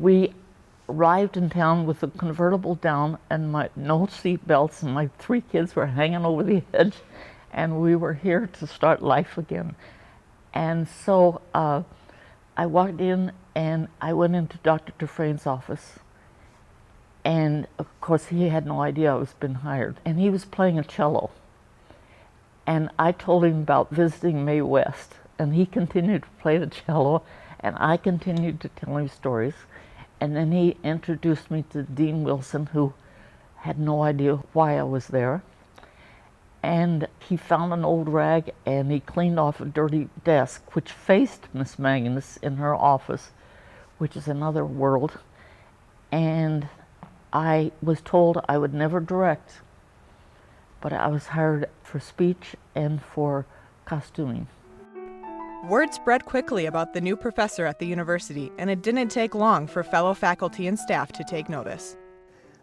We arrived in town with the convertible down and no seat belts, and my 3 kids were hanging over the edge, and we were here to start life again. And so I walked in and I went into Dr. Dufresne's office, and of course he had no idea I was been hired, and he was playing a cello. And I told him about visiting Mae West, and he continued to play the cello, and I continued to tell him stories. And then he introduced me to Dean Wilson, who had no idea why I was there. And he found an old rag and he cleaned off a dirty desk, which faced Miss Magnus in her office, which is another world. And I was told I would never direct, but I was hired for speech and for costuming. Word spread quickly about the new professor at the university, and it didn't take long for fellow faculty and staff to take notice.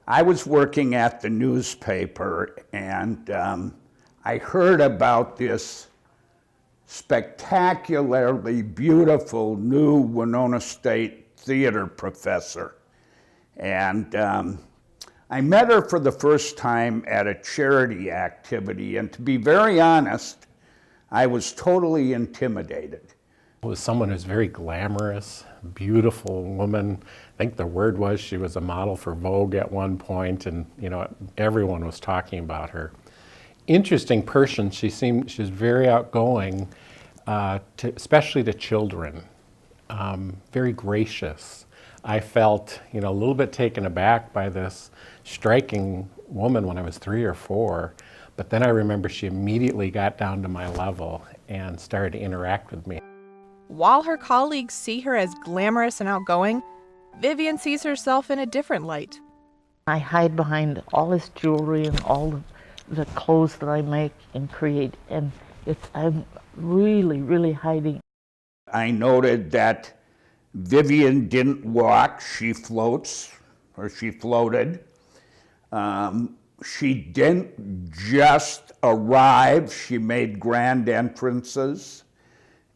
I was working at the newspaper, and I heard about this spectacularly beautiful new Winona State theater professor. And I met her for the first time at a charity activity, and to be very honest, I was totally intimidated. It was someone who's very glamorous, beautiful woman. I think the word was she was a model for Vogue at one point, and everyone was talking about her. Interesting person. She's very outgoing, especially to children. Very gracious. I felt a little bit taken aback by this striking woman when I was 3 or 4. But then I remember she immediately got down to my level and started to interact with me. While her colleagues see her as glamorous and outgoing, Vivian sees herself in a different light. I hide behind all this jewelry and all the clothes that I make and create, and I'm really, really hiding. I noted that Vivian didn't walk, she floats, or she floated. She didn't just arrive, she made grand entrances.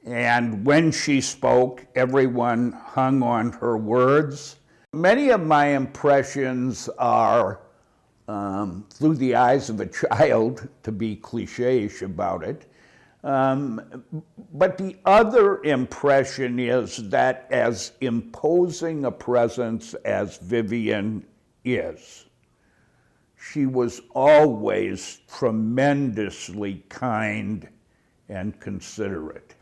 And when she spoke, everyone hung on her words. Many of my impressions are through the eyes of a child, to be cliche-ish about it. But the other impression is that as imposing a presence as Vivian is, she was always tremendously kind and considerate.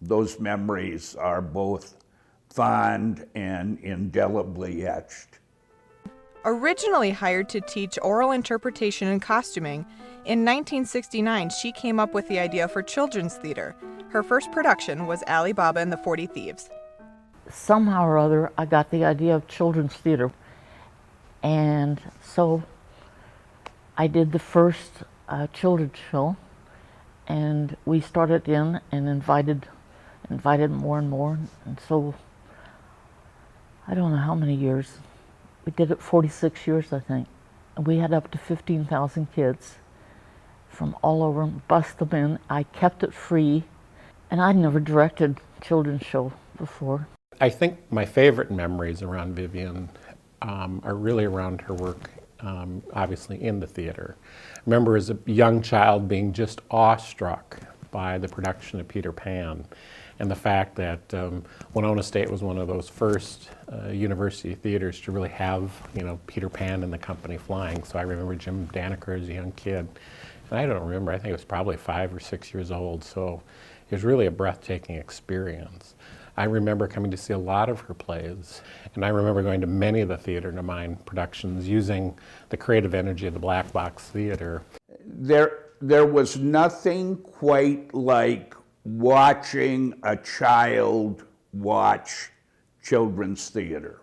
Those memories are both fond and indelibly etched. Originally hired to teach oral interpretation and costuming, in 1969 she came up with the idea for children's theater. Her first production was Ali Baba and the 40 Thieves. Somehow or other, I got the idea of children's theater. And so I did the first children's show, and we started in and invited more and more. And so I don't know how many years. We did it 46 years, I think. And we had up to 15,000 kids from all over, bussed them in. I kept it free, and I'd never directed a children's show before. I think my favorite memories around Vivian are really around her work, obviously in the theater. I remember as a young child being just awestruck by the production of Peter Pan, and the fact that Winona State was one of those first university theaters to really have, Peter Pan and the company flying. So I remember Jim Danaker as a young kid, and I don't remember, I think it was probably 5 or 6 years old, so it was really a breathtaking experience. I remember coming to see a lot of her plays, and I remember going to many of the Theater to Mind productions using the creative energy of the Black Box Theater. There was nothing quite like watching a child watch children's theater.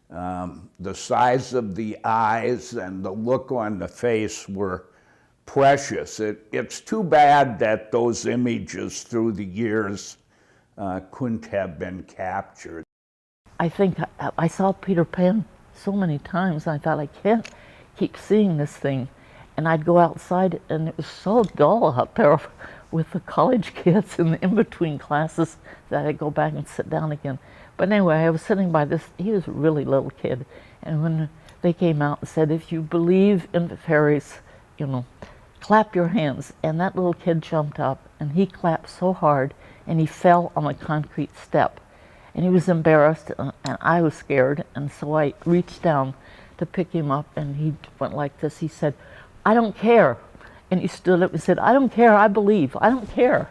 The size of the eyes and the look on the face were precious. It's too bad that those images through the years couldn't have been captured. I think I saw Peter Pan so many times, and I thought, I can't keep seeing this thing. And I'd go outside, and it was so dull out there with the college kids in between classes that I'd go back and sit down again. But anyway, I was sitting by this, he was a really little kid, and when they came out and said, if you believe in the fairies, you know, clap your hands. And that little kid jumped up and he clapped so hard and he fell on a concrete step. And he was embarrassed and I was scared, and so I reached down to pick him up and he went like this. He said, I don't care. And he stood up and said, I don't care, I believe, I don't care.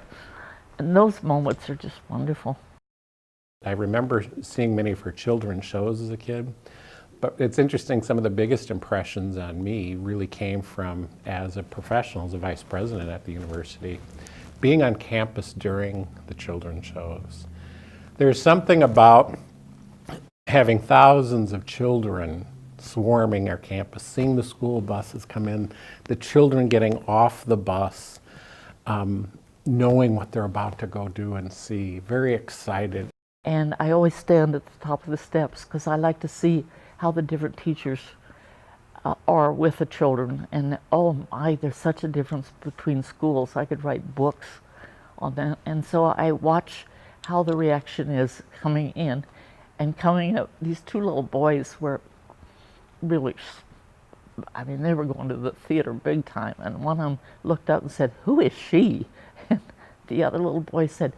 And those moments are just wonderful. I remember seeing many of her children's shows as a kid, but it's interesting, some of the biggest impressions on me really came from as a professional, as a vice president at the university, being on campus during the children's shows. There's something about having thousands of children swarming our campus, seeing the school buses come in, the children getting off the bus, knowing what they're about to go do and see, very excited. And I always stand at the top of the steps because I like to see how the different teachers are with the children. And oh my, there's such a difference between schools. I could write books on that. And so I watch how the reaction is coming in and coming up. These two little boys were really, I mean, they were going to the theater big time. And one of them looked up and said, who is she? And the other little boy said,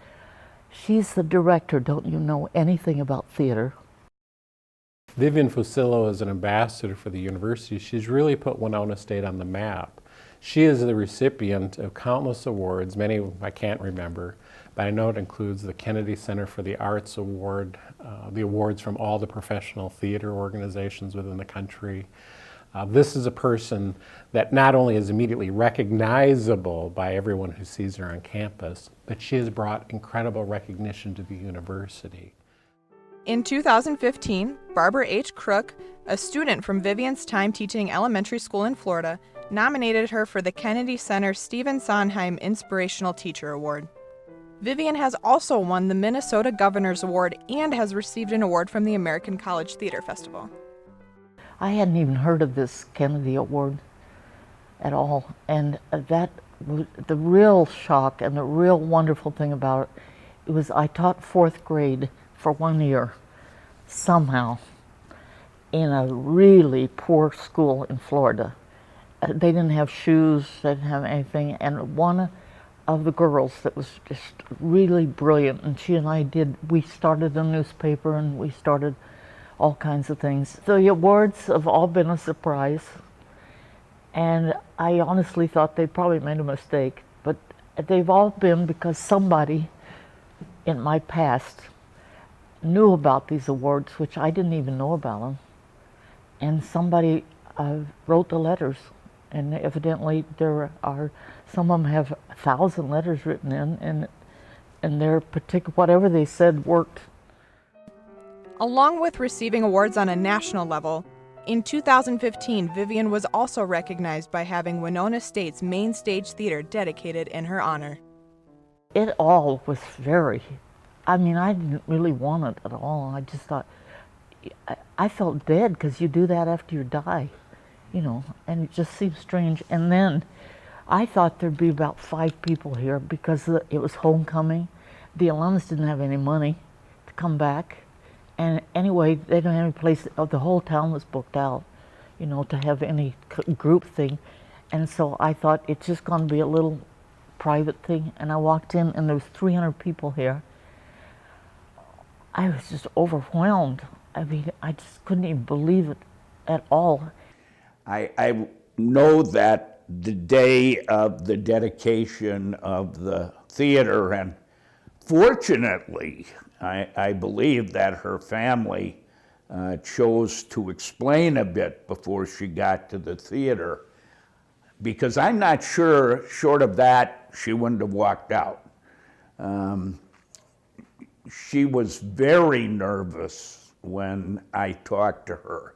she's the director. Don't you know anything about theater? Vivian Fusillo is an ambassador for the university. She's really put Winona State on the map. She is the recipient of countless awards, many I can't remember, but I know it includes the Kennedy Center for the Arts Award, the awards from all the professional theater organizations within the country. This is a person that not only is immediately recognizable by everyone who sees her on campus, but she has brought incredible recognition to the university. In 2015, Barbara H. Crook, a student from Vivian's time teaching elementary school in Florida, nominated her for the Kennedy Center Stephen Sondheim Inspirational Teacher Award. Vivian has also won the Minnesota Governor's Award and has received an award from the American College Theater Festival. I hadn't even heard of this Kennedy Award at all, and that was the real shock and the real wonderful thing about it was I taught 4th grade for 1 year somehow in a really poor school in Florida. They didn't have shoes, they didn't have anything, and one of the girls that was just really brilliant, and she and I we started a newspaper and we started all kinds of things. The awards have all been a surprise, and I honestly thought they probably made a mistake, but they've all been because somebody in my past knew about these awards, which I didn't even know about them, and somebody wrote the letters, and evidently there are, some of them have 1,000 letters written in, and their particular, whatever they said worked. Along with receiving awards on a national level, in 2015, Vivian was also recognized by having Winona State's main stage theater dedicated in her honor. It all was very, I mean, I didn't really want it at all. I just thought, I felt dead because you do that after you die, you know, and it just seemed strange. And then I thought there'd be about 5 people here because it was homecoming. The alums didn't have any money to come back. And anyway, they didn't have any place, the whole town was booked out, you know, to have any group thing. And so I thought it's just going to be a little private thing. And I walked in and there was 300 people here. I was just overwhelmed. I mean, I just couldn't even believe it at all. I know that the day of the dedication of the theater, and fortunately, I believe that her family chose to explain a bit before she got to the theater, because I'm not sure, short of that, she wouldn't have walked out. She was very nervous when I talked to her.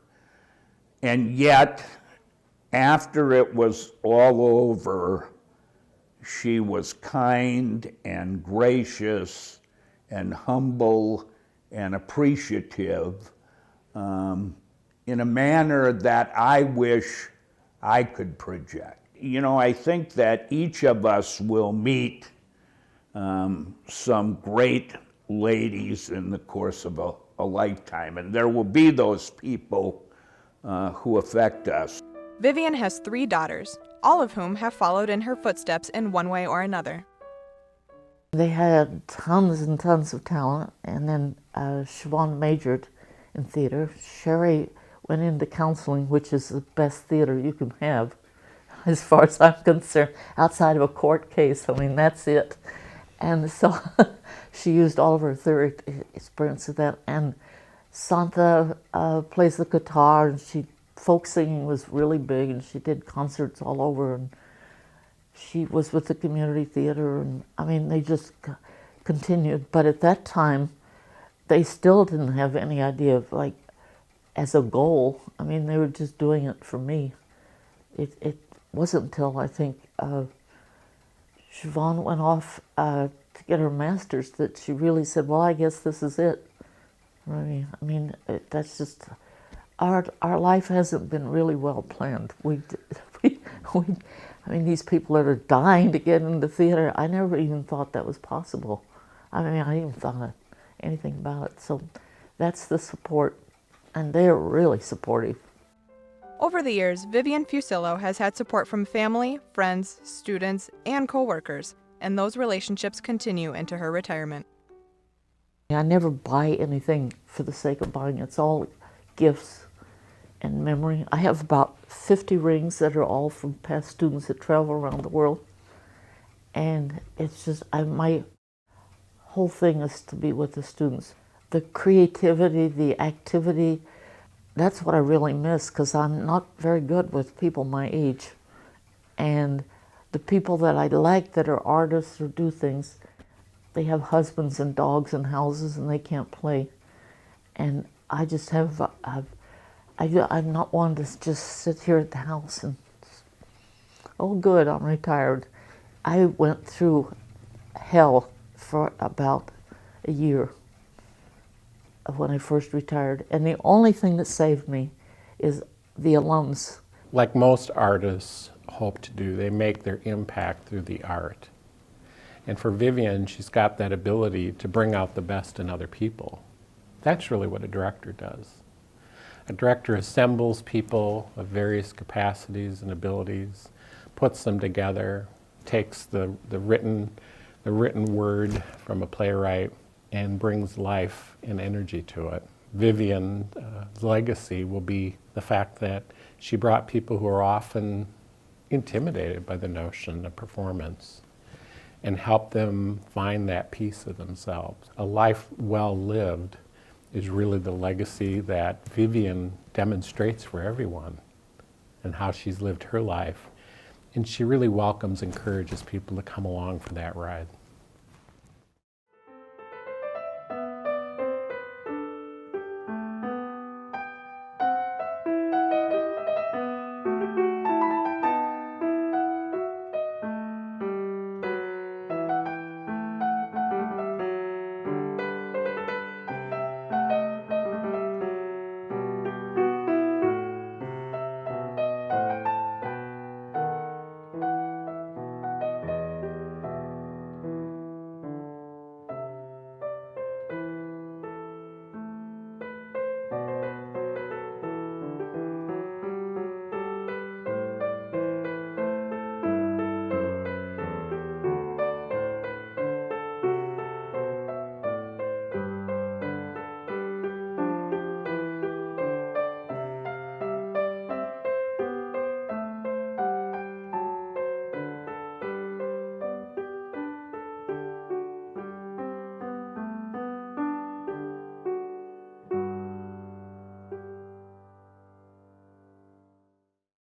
And yet, after it was all over, she was kind and gracious and humble and appreciative in a manner that I wish I could project. You know, I think that each of us will meet some great ladies in the course of a lifetime. And there will be those people who affect us. Vivian has 3 daughters, all of whom have followed in her footsteps in one way or another. They had tons and tons of talent, and then Siobhan majored in theater. Sherry went into counseling, which is the best theater you can have, as far as I'm concerned, outside of a court case. I mean, that's it. And so she used all of her theory experience of that. And Santa plays the guitar, and folk singing was really big, and she did concerts all over. And she was with the community theater, and I mean, they just continued. But at that time, they still didn't have any idea of, like, as a goal. I mean, they were just doing it for me. It wasn't until, I think, Siobhan went off to get her master's that she really said, well, I guess this is it. I mean, that's just, our life hasn't been really well planned. I mean, these people that are dying to get into theater, I never even thought that was possible. I mean, I didn't even thought anything about it. So that's the support, and they're really supportive. Over the years, Vivian Fusillo has had support from family, friends, students, and coworkers, and those relationships continue into her retirement. I never buy anything for the sake of buying. It's all gifts and memory. I have about 50 rings that are all from past students that travel around the world. And it's just, my whole thing is to be with the students. The creativity, the activity, that's what I really miss, because I'm not very good with people my age. And the people that I like that are artists or do things, they have husbands and dogs and houses, and they can't play. And I just have, I'm not one to just sit here at the house and, oh good, I'm retired. I went through hell for about a year when I first retired, and the only thing that saved me is the alums. Like most artists hope to do, they make their impact through the art. And for Vivian, she's got that ability to bring out the best in other people. That's really what a director does. A director assembles people of various capacities and abilities, puts them together, takes the written word from a playwright and brings life and energy to it. Vivian's legacy will be the fact that she brought people who are often intimidated by the notion of performance and helped them find that piece of themselves. A life well lived is really the legacy that Vivian demonstrates for everyone and how she's lived her life. And she really welcomes, encourages people to come along for that ride.